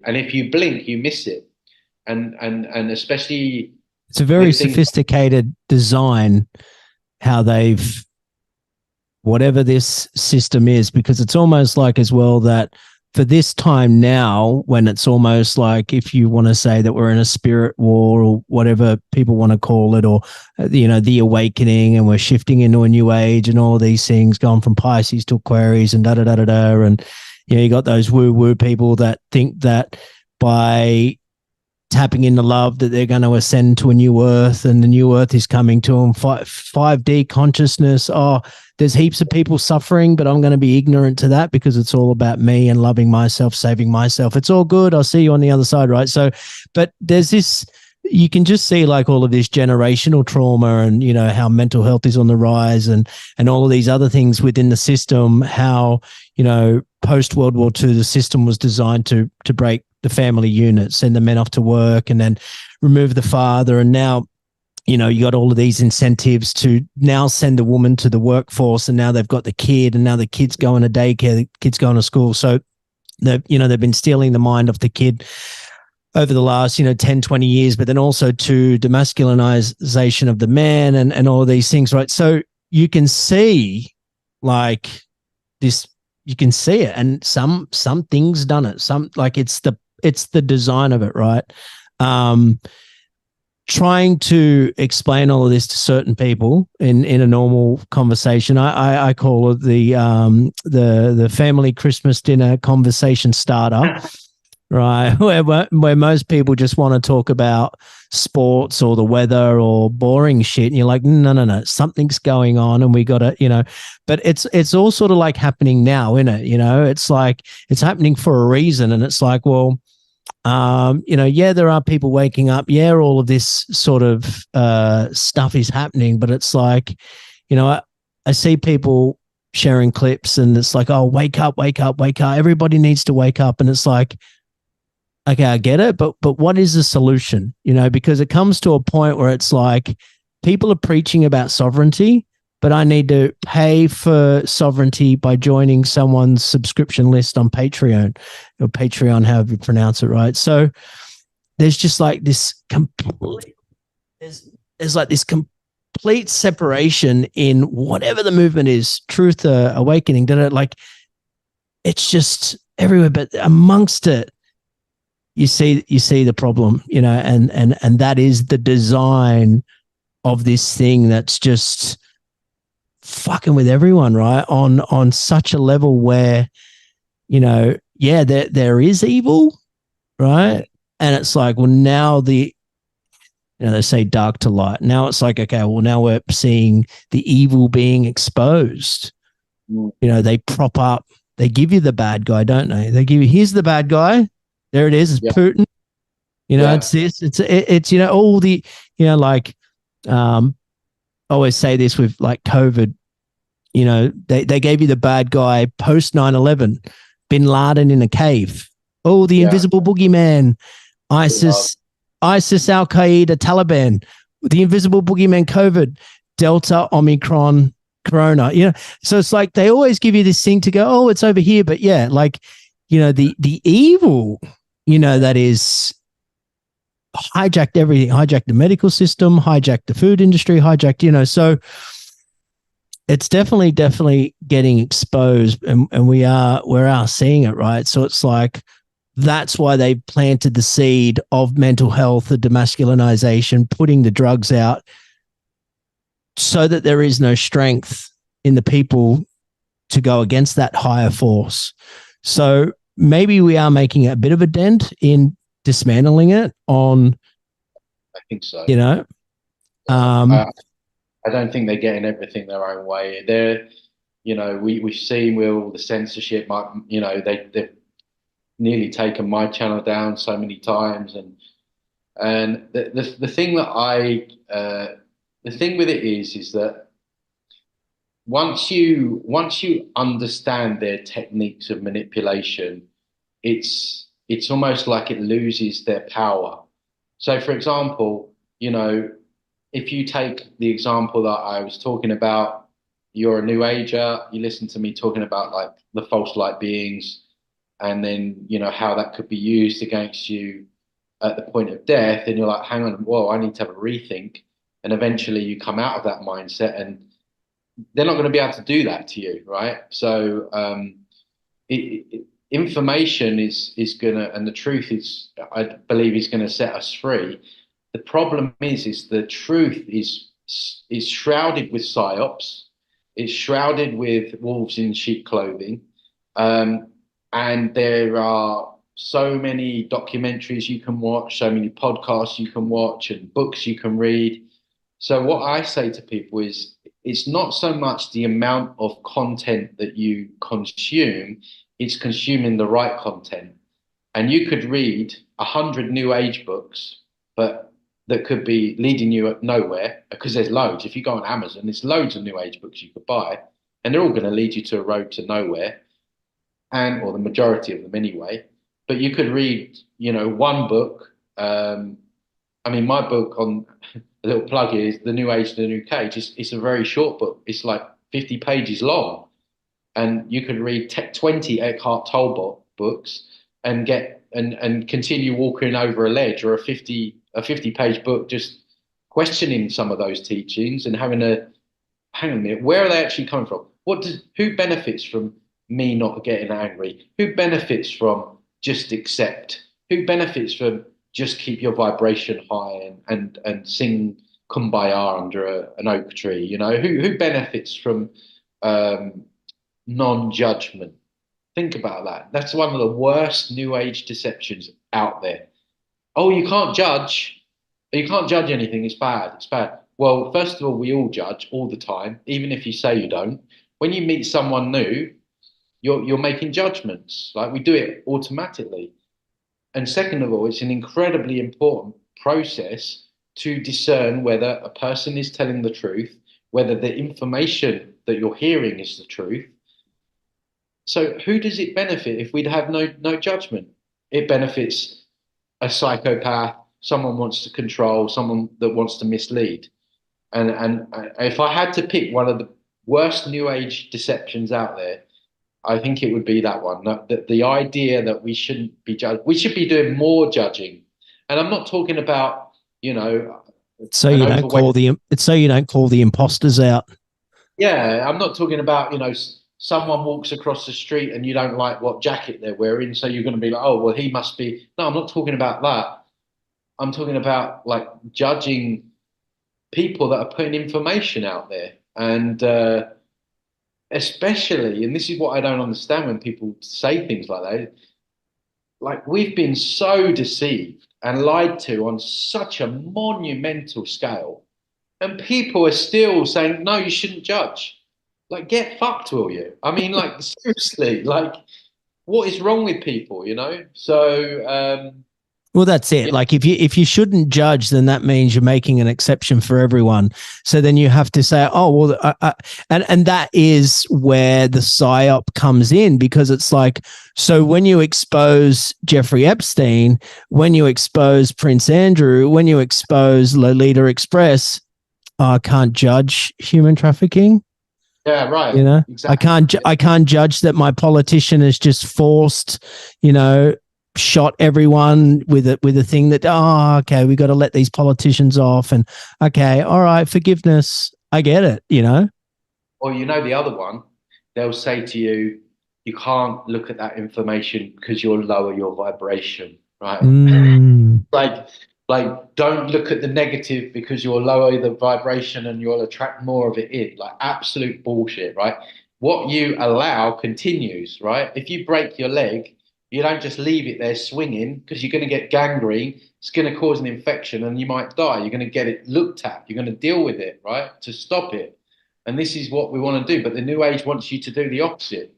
and if you blink, you miss it. And especially It's a very with things. sophisticated design, how they've, whatever this system is, because it's almost like as well that for this time now, when it's almost like, if you want to say that we're in a spirit war or whatever people want to call it, or the awakening, and we're shifting into a new age and all these things, going from Pisces to Aquarius and da da da da da, and you got those woo woo people that think that by tapping into love that they're going to ascend to a new earth, and the new earth is coming to them. 5D consciousness. Oh, there's heaps of people suffering, but I'm going to be ignorant to that because it's all about me and loving myself, saving myself. It's all good. I'll see you on the other side, right? So, but there's this, you can just see like all of this generational trauma, and how mental health is on the rise, and all of these other things within the system. How post World War II, the system was designed to break the family unit, send the men off to work, and then remove the father. And now, you got all of these incentives to now send a woman to the workforce, and now they've got the kid, and now the kid's going to daycare, the kid's going to school. So they've been stealing the mind of the kid over the last 10, 20 years, but then also to demasculinization of the man, and all of these things, right? So you can see like this, you can see it, and some things done it, some, like it's the design of it, right? Trying to explain all of this to certain people in a normal conversation, I call it the family Christmas dinner conversation starter, right? Where most people just want to talk about sports or the weather or boring shit, and you're like, no, something's going on, and we got to, but it's all sort of like happening now, isn't it? It's like it's happening for a reason, and it's like, well, there are people waking up. Yeah, all of this sort of stuff is happening, but it's like, I see people sharing clips, and it's like, oh, wake up, wake up, wake up. Everybody needs to wake up. And it's like, okay, I get it, but what is the solution? Because it comes to a point where it's like people are preaching about sovereignty, but I need to pay for sovereignty by joining someone's subscription list on Patreon, or Patreon, however you pronounce it, right? So there's just like this complete, there's like this complete separation in whatever the movement is, truth, awakening, like it's just everywhere. But amongst it, you see the problem, and that is the design of this thing that's just fucking with everyone, right? On such a level where, there is evil, right? And it's like, well, now they say dark to light. Now it's like, okay, well, now we're seeing the evil being exposed. They prop up, they give you the bad guy, don't they? They give you, here's the bad guy. There it is. It's Putin. It's this, it's all the, like, always say this with like COVID, they gave you the bad guy post 9/11, bin Laden in a cave. Oh, the invisible boogeyman, ISIS, Al Qaeda, Taliban, the invisible boogeyman, COVID, Delta, Omicron, Corona. So it's like they always give you this thing to go, oh, it's over here, but the evil, that is hijacked everything, hijacked the medical system, hijacked the food industry, hijacked, so it's definitely getting exposed, and we're seeing it, right? So it's like, that's why they planted the seed of mental health, the demasculinization, putting the drugs out, so that there is no strength in the people to go against that higher force. So maybe we are making a bit of a dent in dismantling it on, I think so. I don't think they're getting everything their own way. We've seen with all the censorship, they've nearly taken my channel down so many times, and the thing that the thing with it is that once you understand their techniques of manipulation, it's almost like it loses their power. So, for example, if you take the example that I was talking about, you're a new ager, you listen to me talking about like the false light beings, and then how that could be used against you at the point of death, and you're like, hang on, whoa, I need to have a rethink. And eventually you come out of that mindset, and they're not going to be able to do that to you, right? So information is gonna, and the truth is, I believe, is gonna set us free. The problem is the truth is shrouded with psyops. It's shrouded with wolves in sheep clothing, um, and there are so many documentaries you can watch, so many podcasts you can watch, and books you can read. So what I say to people is, it's not so much the amount of content that you consume, it's consuming the right content. And you could read 100 new age books, but that could be leading you nowhere, because there's loads. If you go on Amazon, there's loads of new age books you could buy, and they're all going to lead you to a road to nowhere, and or the majority of them anyway. But you could read, one book. I mean, my book, on a little plug, is The New Age, The New Cage. It's a very short book. It's like 50 pages long, and you could read 20 Eckhart Tolle books and and continue walking over a ledge, or a 50 page book, just questioning some of those teachings and having a, hang on a minute, where are they actually coming from? Who benefits from me not getting angry? Who benefits from just accept? Who benefits from just keep your vibration high and sing kumbaya under an oak tree? Who benefits from um, non-judgment? Think about that. That's one of the worst new age deceptions out there. Oh, you can't judge. You can't judge anything. It's bad. It's bad. Well, first of all, we all judge all the time, even if you say you don't. When you meet someone new, you're making judgments. Like, we do it automatically. And second of all, it's an incredibly important process to discern whether a person is telling the truth, whether the information that you're hearing is the truth. So who does it benefit if we'd have no judgment? It benefits a psychopath, someone wants to control, someone that wants to mislead. And if I had to pick one of the worst new age deceptions out there, I think it would be that one. That the idea that we shouldn't be judged, we should be doing more judging. And I'm not talking about, So an you don't overweight. call the imposters out. Yeah, I'm not talking about, someone walks across the street and you don't like what jacket they're wearing, so you're going to be like, oh, well, he must be. No, I'm not talking about that. I'm talking about, like, judging people that are putting information out there. And especially, and this is what I don't understand when people say things like that, like, we've been so deceived and lied to on such a monumental scale, and people are still saying, no, you shouldn't judge. Like, get fucked, will you? I mean, like, seriously, like, what is wrong with people, So, Well, that's it. yeah, Like if you shouldn't judge, then that means you're making an exception for everyone. So then you have to say, oh well, and that is where the psyop comes in, because it's like, so when you expose Jeffrey Epstein, when you expose Prince Andrew, when you expose Lolita Express, I can't judge human trafficking. yeah, right, You know, exactly. I can't judge that my politician has just forced, shot everyone with a thing that, oh, okay, we got to let these politicians off, and okay, all right, forgiveness. I get it. Or, the other one, they'll say to you, you can't look at that information because you'll lower your vibration, right? Mm. Like, don't look at the negative because you'll lower the vibration and you'll attract more of it in. Like, absolute bullshit, right? What you allow continues, right? If you break your leg, you don't just leave it there swinging, because you're going to get gangrene. It's going to cause an infection and you might die. You're going to get it looked at. You're going to deal with it, right? To stop it. And this is what we want to do. But the new age wants you to do the opposite,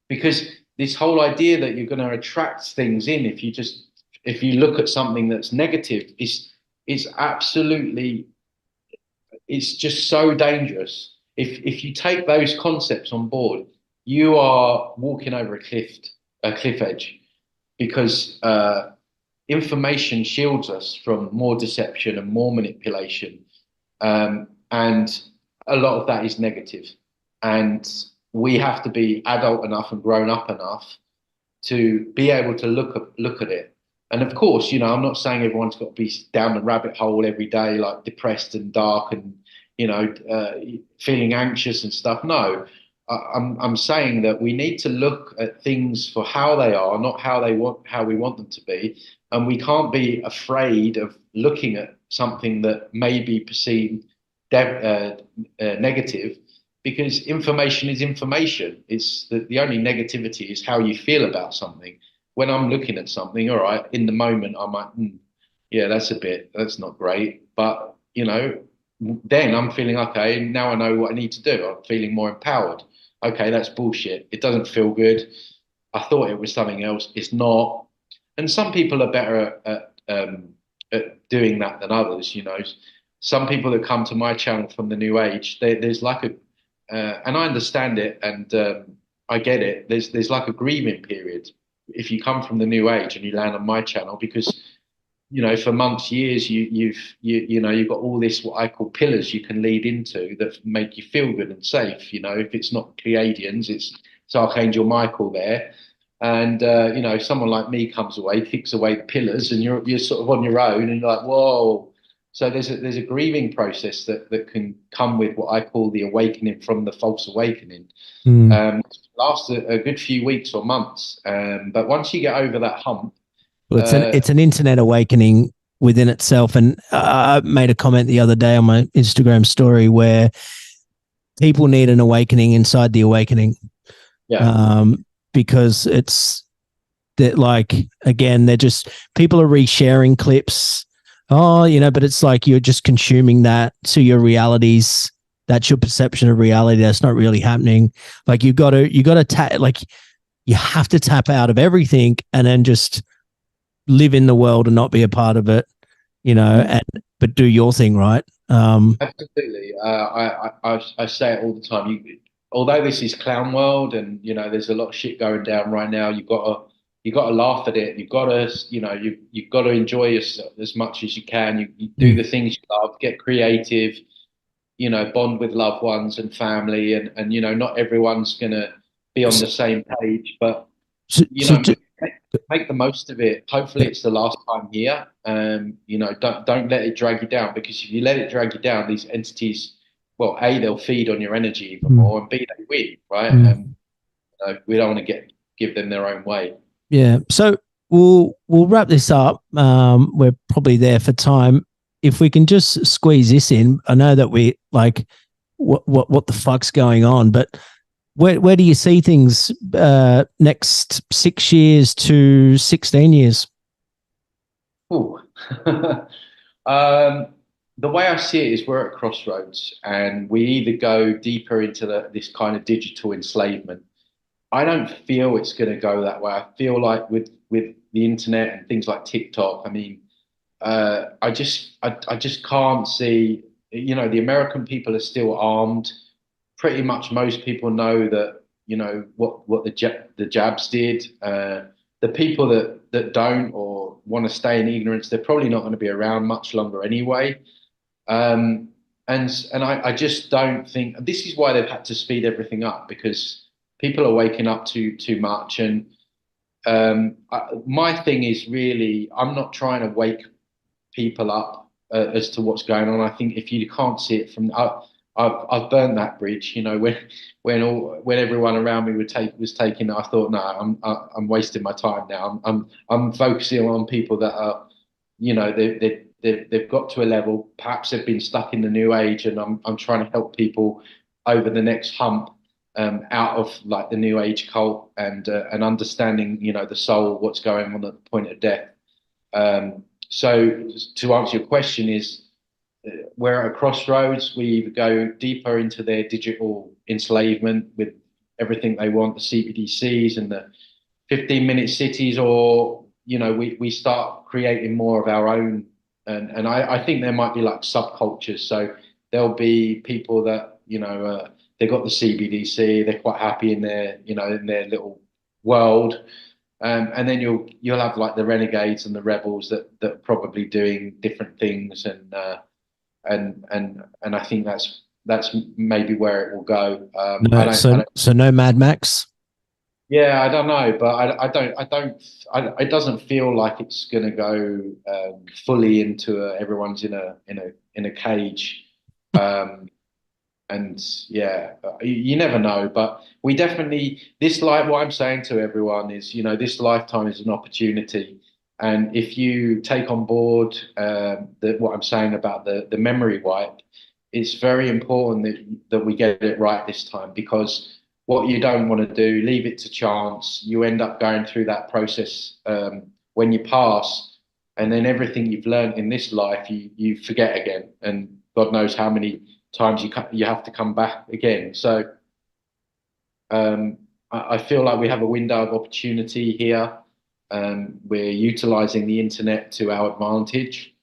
because this whole idea that you're going to attract things in, if you look at something that's negative, is absolutely, it's just so dangerous. If you take those concepts on board, you are walking over a cliff edge, because information shields us from more deception and more manipulation, and a lot of that is negative. And we have to be adult enough and grown up enough to be able to look at it. And of course, I'm not saying everyone's got to be down the rabbit hole every day, like depressed and dark and feeling anxious and stuff. No, I'm saying that we need to look at things for how they are, not how we want them to be, and we can't be afraid of looking at something that may be perceived negative, because information is information. It's the only negativity is how you feel about something. When I'm looking at something, all right, in the moment, I'm like, yeah, that's not great. But, then I'm feeling, okay, now I know what I need to do. I'm feeling more empowered. Okay, that's bullshit. It doesn't feel good. I thought it was something else. It's not. And some people are better at doing that than others, Some people that come to my channel from the new age, there's like and I understand it, and I get it. There's like a grieving period if you come from the new age and you land on my channel, because for months, years, you've got all this what I call pillars you can lead into that make you feel good and safe. If it's not Pleiadians, it's Archangel Michael there, and someone like me comes away, kicks away the pillars, and you're sort of on your own, and you're like, whoa. So there's a grieving process that can come with what I call the awakening from the false awakening. Mm. Lasts a good few weeks or months, but once you get over that hump, Well, it's an internet awakening within itself. And I made a comment the other day on my Instagram story where people need an awakening inside the awakening. yeah, Because it's that, like, again, they're just, people are resharing clips. Oh, but it's like you're just consuming that to your realities. That's your perception of reality. That's not really happening. Like you got to tap, like you have to tap out of everything and then just live in the world and not be a part of it, but do your thing, right? absolutely. I say it all the time. Although this is clown world, and there's a lot of shit going down right now, you got to laugh at it. You've got to you've got to enjoy yourself as much as you can. You do the things you love, get creative, bond with loved ones and family, and not everyone's gonna be on the same page, but So, you so know make the most of it. Hopefully, it's the last time here. Don't let it drag you down, because if you let it drag you down, these entities, well, A, they'll feed on your energy even more, and B, they win, right? And we don't want to give them their own way. Yeah. So we'll wrap this up. We're probably there for time. If we can just squeeze this in, I know that we like what the fuck's going on, but where do you see things next 6 years to 16 years? Ooh. The way I see it is we're at crossroads, and we either go deeper into this kind of digital enslavement. I don't feel it's going to go that way. I feel like with the internet and things like TikTok, I mean, I just can't see. The American people are still armed. Pretty much most people know that what the jabs did. The people that don't or want to stay in ignorance, they're probably not going to be around much longer anyway. Um, and I just don't think this is why they've had to speed everything up, because people are waking up too much. And my thing is really, I'm not trying to wake people up as to what's going on. I think if you can't see it from, I've burned that bridge. When everyone around me was taking it, I thought, no, I'm wasting my time now. I'm focusing on people that are, they've got to a level. Perhaps they've been stuck in the new age, and I'm trying to help people over the next hump. Out of like the new age cult, and understanding, the soul, what's going on at the point of death. So to answer your question is, we're at a crossroads. We either go deeper into their digital enslavement with everything they want, the CBDCs and the 15-minute cities, or we start creating more of our own. And I think there might be like subcultures. So there'll be people that they got the CBDC, they're quite happy in their little world. And then you'll have like the renegades and the rebels that are probably doing different things, and I think that's maybe where it will go. No, I don't. so no Mad Max. Yeah, I don't know, but it doesn't feel like it's going to go fully into everyone's in a cage. Um, and yeah, you never know, but we definitely, what I'm saying to everyone is, this lifetime is an opportunity. And if you take on board what I'm saying about the memory wipe, it's very important that we get it right this time, because what you don't want to do, leave it to chance. You end up going through that process when you pass, and then everything you've learned in this life, you forget again. And God knows how many times you have to come back again. So I feel like we have a window of opportunity here. We're utilizing the internet to our advantage,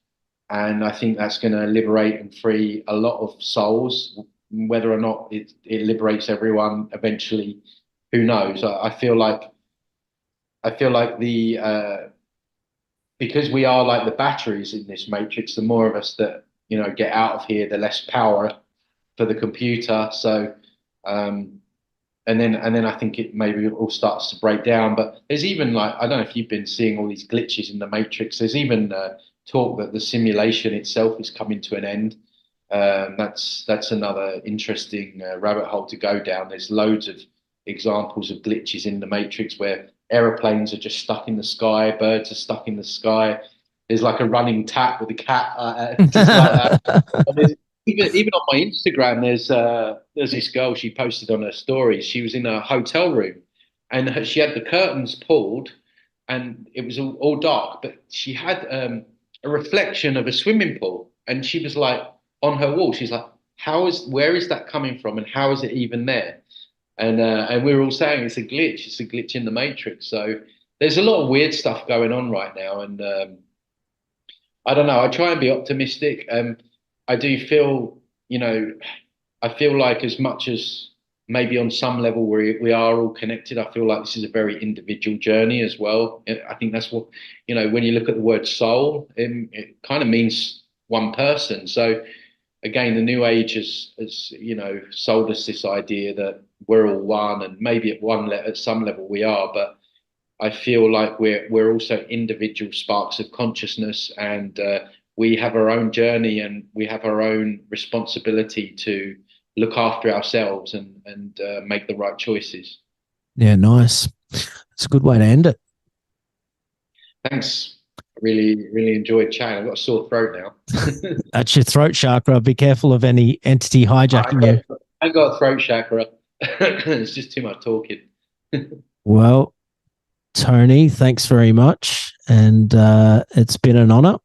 and I think that's going to liberate and free a lot of souls. Whether or not it liberates everyone eventually, who knows? I feel like the because we are like the batteries in this matrix. The more of us that get out of here, the less power for the computer. So, um, and then I think it maybe all starts to break down. But there's even, like, I don't know if you've been seeing all these glitches in the matrix. There's even talk that the simulation itself is coming to an end. That's another interesting rabbit hole to go down. There's loads of examples of glitches in the matrix where aeroplanes are just stuck in the sky, birds are stuck in the sky. There's like a running tap with a cat, just like that. And even on my Instagram, there's this girl. She posted on her stories. She was in a hotel room, and she had the curtains pulled, and it was all dark. But she had a reflection of a swimming pool, and she was like on her wall. She's like, where is that coming from, and how is it even there? And we were all saying it's a glitch. It's a glitch in the matrix. So there's a lot of weird stuff going on right now, and I don't know. I try and be optimistic. I do feel, I feel like, as much as maybe on some level we are all connected, I feel like this is a very individual journey as well. I think that's what, when you look at the word soul, it kind of means one person. So again, the new age has sold us this idea that we're all one, and maybe at some level we are, but I feel like we're also individual sparks of consciousness, and we have our own journey, and we have our own responsibility to look after ourselves and make the right choices. Yeah, nice. It's a good way to end it. Thanks. I really enjoyed chatting. I've got a sore throat now. That's your throat chakra. Be careful of any entity hijacking you. I got a throat chakra. It's just too much talking. Well, Tony, thanks very much. And it's been an honor.